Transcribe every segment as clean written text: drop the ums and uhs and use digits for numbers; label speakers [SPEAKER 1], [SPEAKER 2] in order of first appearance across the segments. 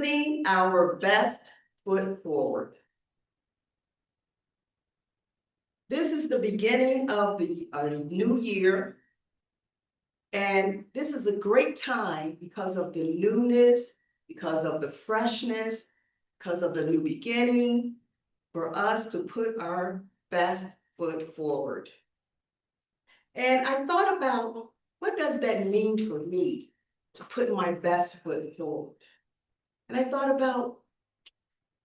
[SPEAKER 1] putting our best foot forward. This is the beginning of the new year, and this is a great time because of the newness, because of the freshness, because of the new beginning, for us to put our best foot forward. And I thought about, what does that mean for me to put my best foot forward? And I thought about,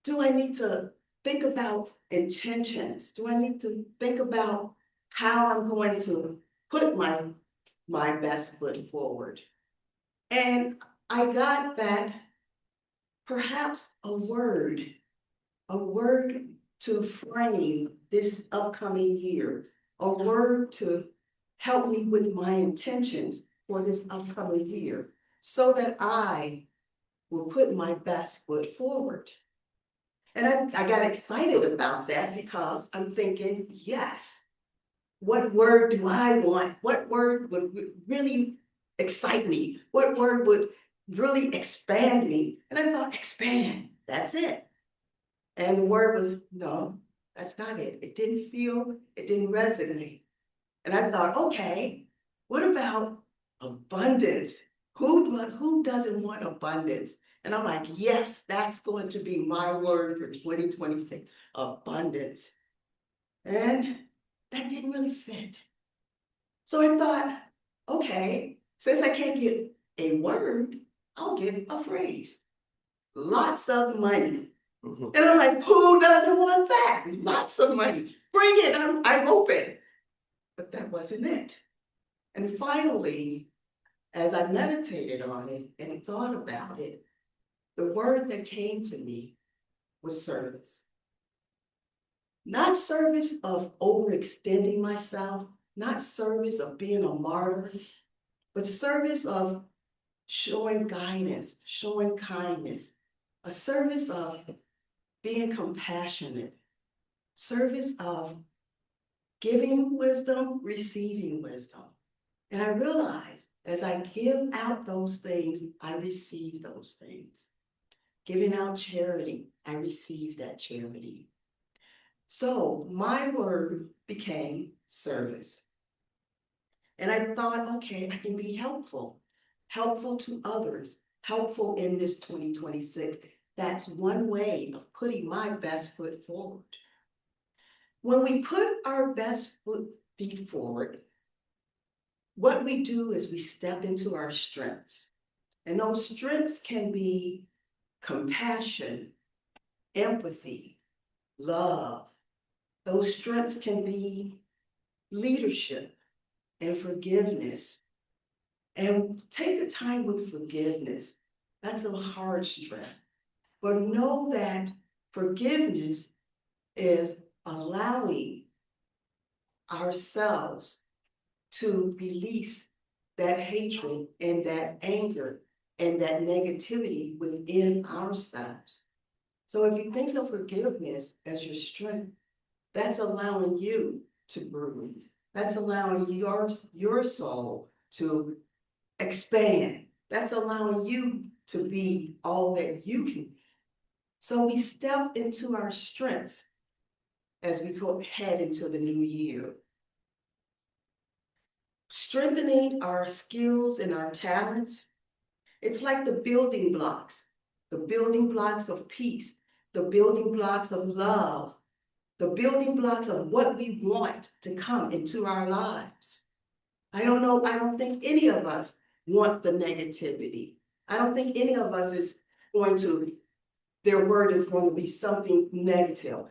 [SPEAKER 1] do I need to think about intentions? Do I need to think about how I'm going to put my best foot forward? And I got that perhaps a word to frame this upcoming year, a word to help me with my intentions for this upcoming year, so that I will put my best foot forward. And I got excited about that because I'm thinking, yes, what word do I want? What word would really excite me? What word would really expand me? And I thought, expand, that's it. And the word was, no, that's not it. It didn't resonate. And I thought, okay, what about abundance? Who doesn't want abundance? And I'm like, yes, that's going to be my word for 2026, abundance. And that didn't really fit. So I thought, okay, since I can't get a word, I'll get a phrase. Lots of money. And I'm like, who doesn't want that? Lots of money. Bring it, I'm open. But that wasn't it. And finally, as I meditated on it and thought about it, the word that came to me was service. Not service of overextending myself, not service of being a martyr, but service of showing guidance, showing kindness, a service of being compassionate, service of giving wisdom, receiving wisdom. And I realized as I give out those things, I receive those things. Giving out charity, I receive that charity. So my word became service. And I thought, okay, I can be helpful to others, helpful in this 2026. That's one way of putting my best foot forward. When we put our best feet forward, what we do is we step into our strengths. And those strengths can be compassion, empathy, love. Those strengths can be leadership and forgiveness. And take the time with forgiveness. That's a hard strength. But know that forgiveness is allowing ourselves to release that hatred and that anger and that negativity within ourselves. So if you think of forgiveness as your strength, that's allowing you to breathe. That's allowing your soul to expand. That's allowing you to be all that you can be. So we step into our strengths as we head into the new year. Strengthening our skills and our talents, it's like the building blocks of peace, the building blocks of love, the building blocks of what we want to come into our lives. I don't think any of us want the negativity. I don't think any of us is going to, their word is going to be something negative.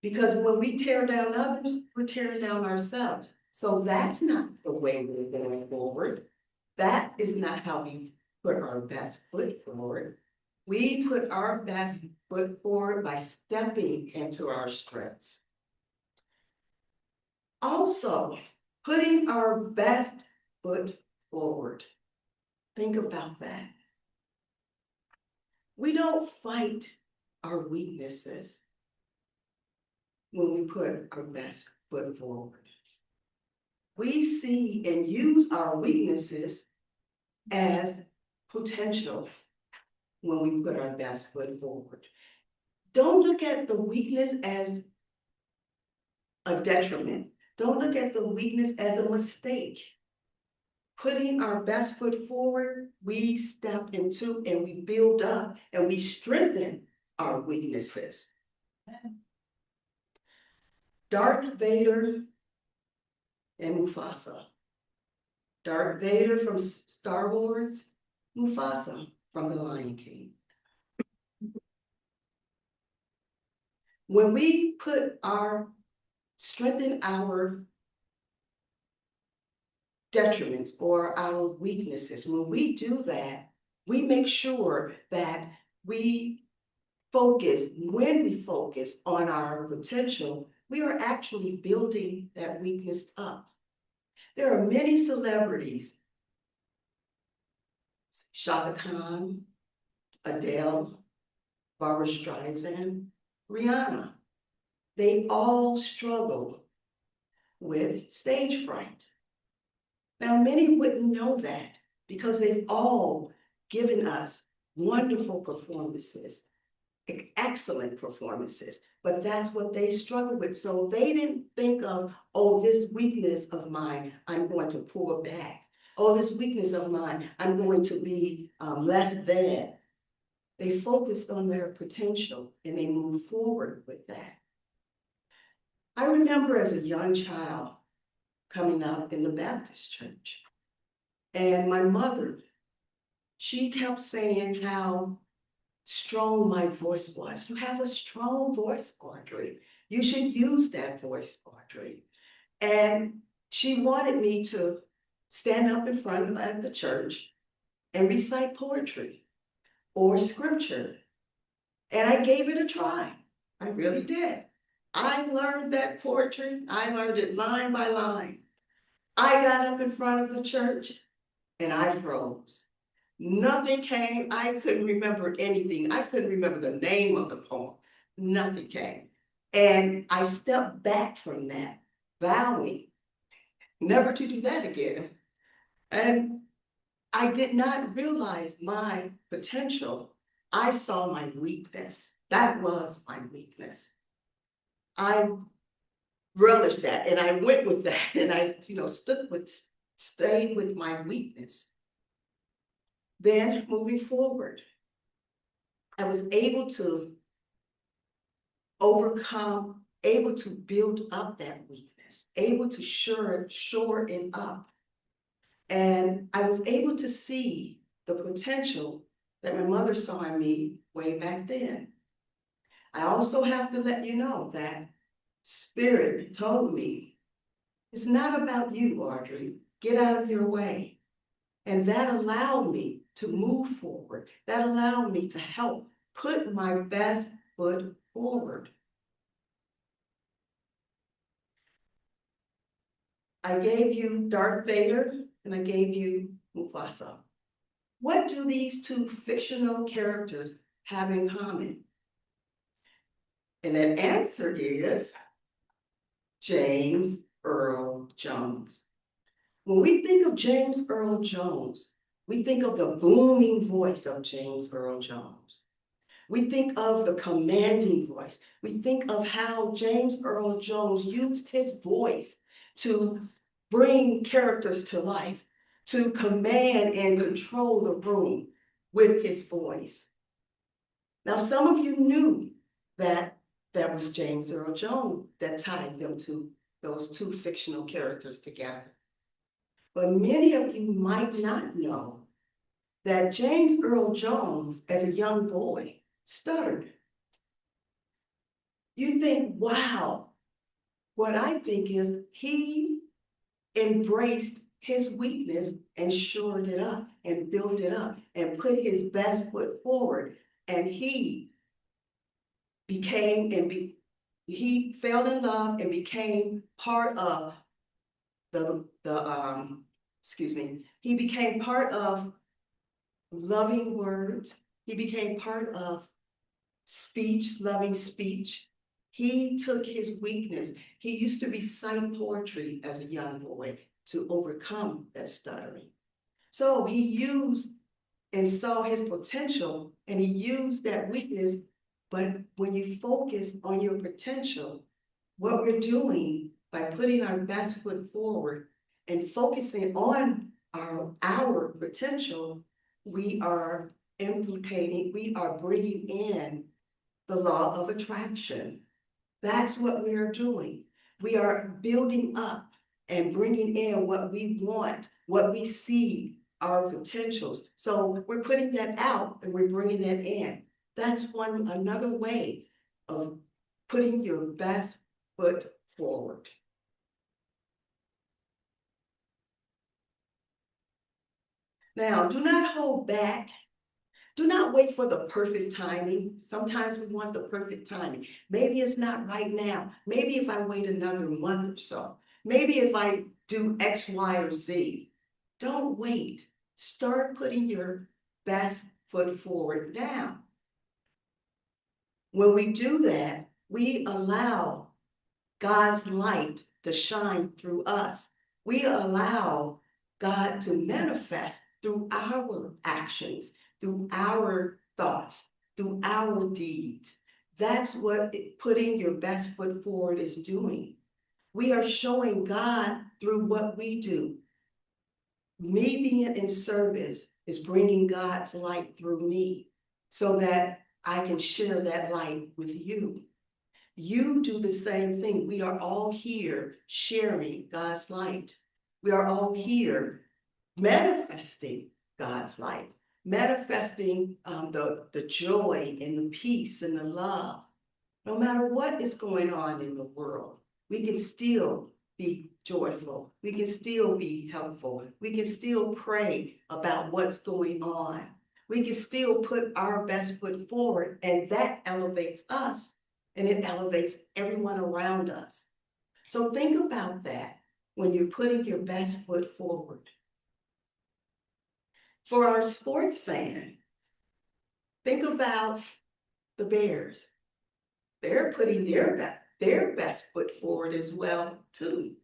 [SPEAKER 1] Because when we tear down others, we're tearing down ourselves. So that's not the way we're going forward. That is not how we put our best foot forward. We put our best foot forward by stepping into our strengths. Also, putting our best foot forward. Think about that. We don't fight our weaknesses when we put our best foot forward. We see and use our weaknesses as potential. when we put our best foot forward. Don't look at the weakness as a detriment. Don't look at the weakness as a mistake. Putting our best foot forward, we step into and we build up and we strengthen our weaknesses. Darth Vader and Mufasa. Darth Vader from Star Wars, Mufasa from The Lion King. When we strengthen our detriments or our weaknesses, when we do that, we make sure that when we focus on our potential, we are actually building that weakness up. There are many celebrities, Shaka Khan, Adele, Barbara Streisand, Rihanna. They all struggle with stage fright. Now, many wouldn't know that because they've all given us wonderful performances, excellent performances, but that's what they struggle with. So they didn't think of, oh, this weakness of mine, I'm going to pull back. Oh, this weakness of mine, I'm going to be less than. They focused on their potential and they moved forward with that. I remember as a young child coming up in the Baptist church, and my mother, she kept saying how strong my voice was. You have a strong voice, Audrey. You should use that voice, Audrey. And she wanted me to stand up in front of the church and recite poetry or scripture. And I gave it a try. I really did. I learned that poetry. I learned it line by line. I got up in front of the church and I froze. Nothing came. I couldn't remember anything. I couldn't remember the name of the poem. Nothing came. And I stepped back from that, vowing never to do that again. And I did not realize my potential. I saw my weakness. That was my weakness. I relished that and I went with that and I, stayed with my weakness. Then moving forward, I was able to overcome, able to build up that weakness, able to shore it up. And I was able to see the potential that my mother saw in me way back then. I also have to let you know that Spirit told me, it's not about you, Audrey. Get out of your way. And that allowed me to move forward. That allowed me to help put my best foot forward. I gave you Darth Vader and I gave you Mufasa. What do these two fictional characters have in common? And that answer is James Earl Jones. When we think of James Earl Jones, we think of the booming voice of James Earl Jones. We think of the commanding voice. We think of how James Earl Jones used his voice to bring characters to life, to command and control the room with his voice. Now, some of you knew that that was James Earl Jones that tied them to those two fictional characters together. But many of you might not know that James Earl Jones, as a young boy, stuttered. You think, wow. What I think is he embraced his weakness and shored it up and built it up and put his best foot forward. And he became he fell in love and became part of he became part of loving words. He became part of speech, loving speech. He took his weakness. He used to recite poetry as a young boy to overcome that stuttering. So he used and saw his potential, and he used that weakness. But when you focus on your potential, what we're doing by putting our best foot forward and focusing on our potential, we are we are bringing in the law of attraction. That's what we are doing. We are building up and bringing in what we want, what we see, our potentials. So we're putting that out and we're bringing that in. That's another way of putting your best foot forward. Now, do not hold back. Do not wait for the perfect timing. Sometimes we want the perfect timing. Maybe it's not right now. Maybe if I wait another month or so. Maybe if I do X, Y, or Z. Don't wait. Start putting your best foot forward now. When we do that, we allow God's light to shine through us. We allow God to manifest through our actions, through our thoughts, through our deeds. That's what putting your best foot forward is doing. We are showing God through what we do. Me being in service is bringing God's light through me so that I can share that light with you. You do the same thing. We are all here sharing God's light. We are all here manifesting God's light, manifesting the joy and the peace and the love. No matter what is going on in the world, we can still be joyful. We can still be helpful. We can still pray about what's going on. We can still put our best foot forward, and that elevates us, and it elevates everyone around us. So think about that when you're putting your best foot forward. For our sports fan, think about the Bears. They're putting their best foot forward as well, too.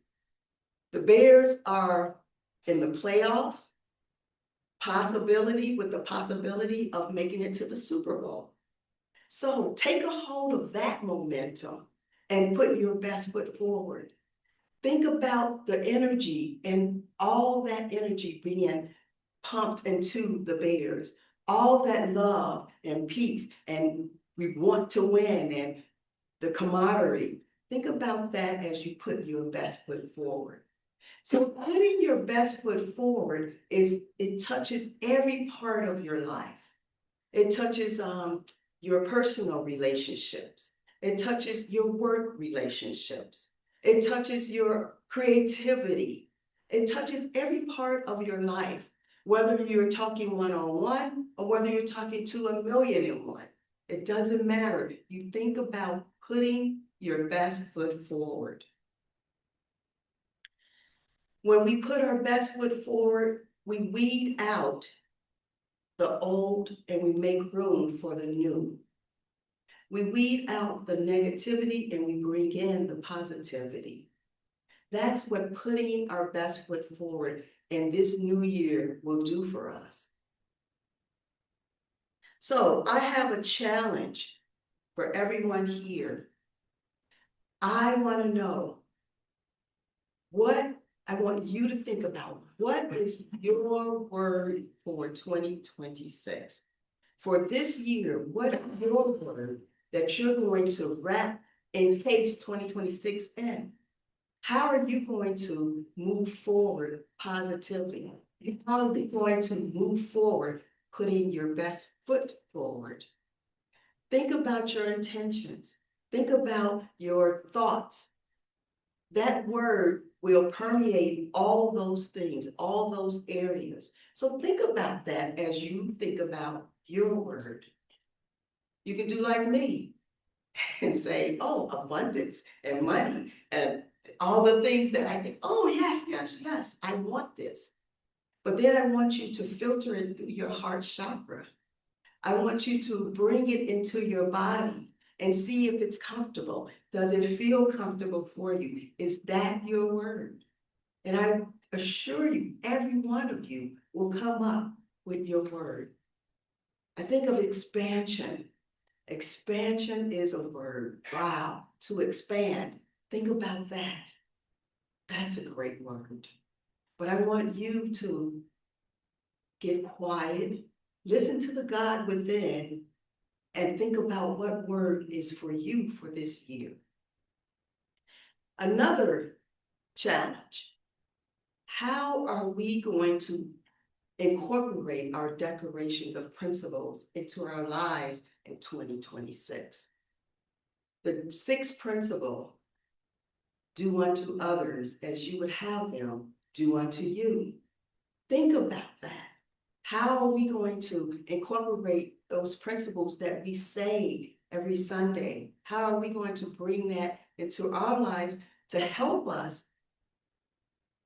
[SPEAKER 1] The Bears are in the playoffs, with the possibility of making it to the Super Bowl. So take a hold of that momentum and put your best foot forward. Think about the energy and all that energy being pumped into the Bears, all that love and peace, and we want to win, and the camaraderie. Think about that as you put your best foot forward. So putting your best foot forward it touches every part of your life. It touches your personal relationships. It touches your work relationships. It touches your creativity. It touches every part of your life, whether you're talking one-on-one or whether you're talking to 1,000,001. It doesn't matter. You think about putting your best foot forward. When we put our best foot forward, we weed out the old and we make room for the new. We weed out the negativity and we bring in the positivity. That's what putting our best foot forward in this new year will do for us. So I have a challenge for everyone here. I want to know I want you to think about what is your word for 2026? For this year, what is your word that you're going to wrap and paste 2026 in? How are you going to move forward positively? How are you going to move forward putting your best foot forward? Think about your intentions. Think about your thoughts. That word will permeate all those things, all those areas. So think about that as you think about your word. You can do like me and say, oh, abundance and money and all the things that I think, oh, yes, yes, yes, I want this. But then I want you to filter it through your heart chakra. I want you to bring it into your body and see if it's comfortable. Does it feel comfortable for you? Is that your word? And I assure you, every one of you will come up with your word. I think of expansion. Expansion is a word. Wow, to expand. Think about that. That's a great word. But I want you to get quiet, listen to the God within, and think about what word is for you for this year. Another challenge. How are we going to incorporate our declarations of principles into our lives in 2026? The sixth principle, do unto others as you would have them do unto you. Think about that. How are we going to incorporate those principles that we say every Sunday? How are we going to bring that into our lives to help us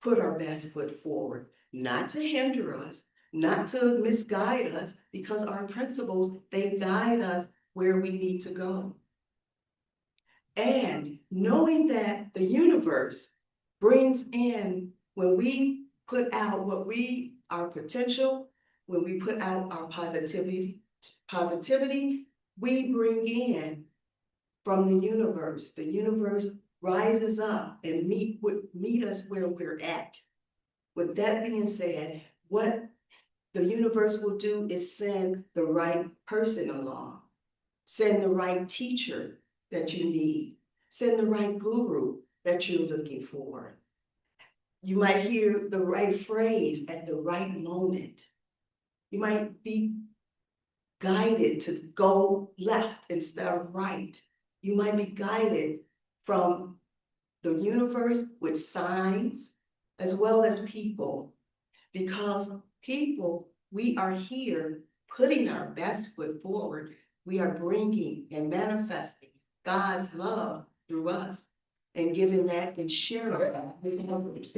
[SPEAKER 1] put our best foot forward, not to hinder us, not to misguide us, because our principles, they guide us where we need to go. And knowing that the universe brings in, when we put out our potential, when we put out our positivity, we bring in from the universe. The universe rises up and meet us where we're at. With that being said, what the universe will do is send the right person along, send the right teacher that you need, send the right guru that you're looking for. You might hear the right phrase at the right moment. You might be guided to go left instead of right. You might be guided from the universe with signs as well as people, because people, we are here putting our best foot forward. We are bringing and manifesting God's love through us and giving that and sharing that with others.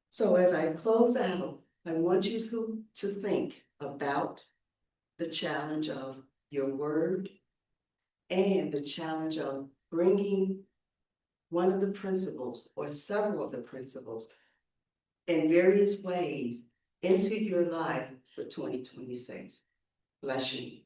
[SPEAKER 1] So as I close out, I want you to think about the challenge of your word and the challenge of bringing one of the principles or several of the principles in various ways into your life for 2026. Bless you.